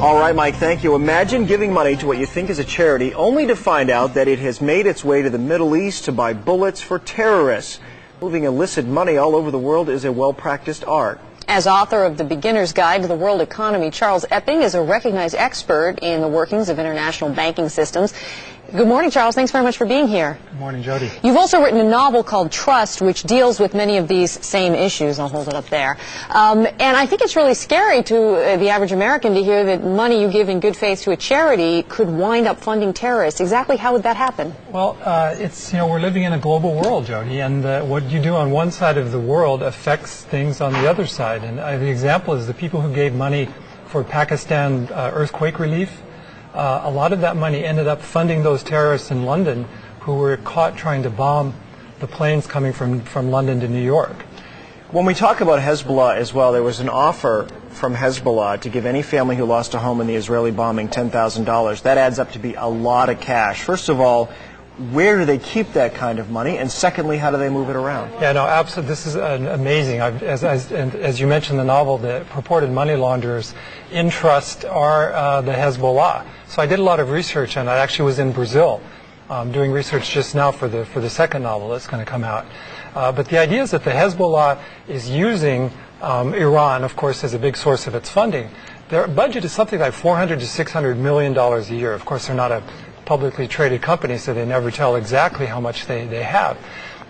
All right, Mike, thank you. Imagine giving money to what you think is a charity only to find out that it has made its way to the Middle East to buy bullets for terrorists. Moving illicit money all over the world is a well-practiced art. As author of The Beginner's Guide to the World Economy, Charles Epping is a recognized expert in the workings of international banking systems. Good morning, Charles. Thanks very much for being here. Good morning, Jody. You've also written a novel called Trust, which deals with many of these same issues. I'll hold it up there. And I think it's really scary to the average American to hear that money you give in good faith to a charity could wind up funding terrorists. Exactly how would that happen? Well, we're living in a global world, Jody, and what you do on one side of the world affects things on the other side. And the example is the people who gave money for Pakistan earthquake relief. A lot of that money ended up funding those terrorists in London who were caught trying to bomb the planes coming from London to New York. When we talk about Hezbollah as well, there was an offer from Hezbollah to give any family who lost a home in the Israeli bombing $10,000. That adds up to be a lot of cash. First of all, where do they keep that kind of money? And secondly, how do they move it around? Yeah, no, absolutely. This is amazing. As you mentioned in the novel, the purported money launderers in Trust are the Hezbollah. So I did a lot of research, and I actually was in Brazil doing research just now for the second novel that's going to come out. But the idea is that the Hezbollah is using Iran, of course, as a big source of its funding. Their budget is something like $400 to $600 million a year. Of course, they're not a publicly traded company, so they never tell exactly how much they have.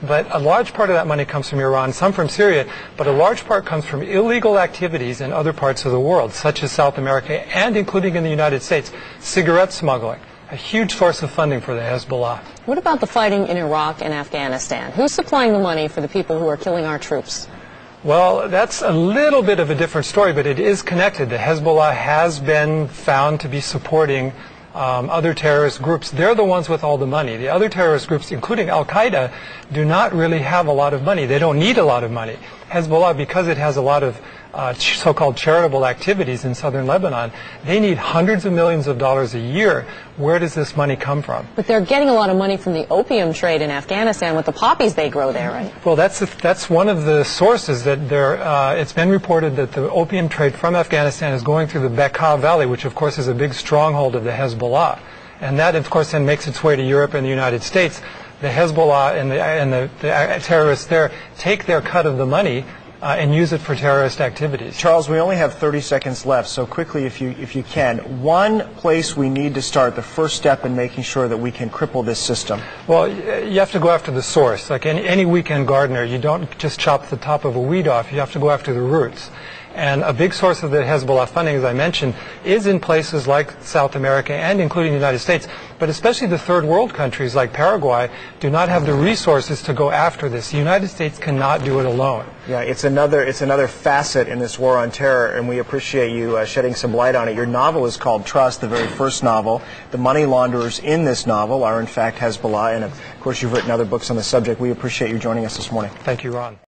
But a large part of that money comes from Iran, some from Syria, but a large part comes from illegal activities in other parts of the world, such as South America and including in the United States, cigarette smuggling, a huge source of funding for the Hezbollah. What about the fighting in Iraq and Afghanistan? Who's supplying the money for the people who are killing our troops? Well, that's a little bit of a different story, but it is connected. The Hezbollah has been found to be supporting other terrorist groups. They're the ones with all the money. The other terrorist groups, including Al-Qaeda, do not really have a lot of money. They don't need a lot of money. Hezbollah, because it has a lot of so-called charitable activities in southern Lebanon, they need hundreds of millions of dollars a year. Where does this money come from? But they're getting a lot of money from the opium trade in Afghanistan with the poppies they grow there, right? Well, that's one of the sources that it's been reported that the opium trade from Afghanistan is going through the Bekaa Valley, which of course is a big stronghold of the Hezbollah. And that, of course, then makes its way to Europe and the United States. The Hezbollah and the terrorists there take their cut of the money and use it for terrorist activities. Charles, we only have 30 seconds left, so quickly, if you can, one place we need to start, the first step in making sure that we can cripple this system. Well, you have to go after the source. Like any weekend gardener, you don't just chop the top of a weed off. You have to go after the roots. And a big source of the Hezbollah funding, as I mentioned, is in places like South America and including the United States. But especially the third world countries like Paraguay do not have the resources to go after this. The United States cannot do it alone. Yeah, it's another facet in this war on terror, and we appreciate you shedding some light on it. Your novel is called Trust, the very first novel. The money launderers in this novel are, in fact, Hezbollah, and of course you've written other books on the subject. We appreciate you joining us this morning. Thank you, Ron.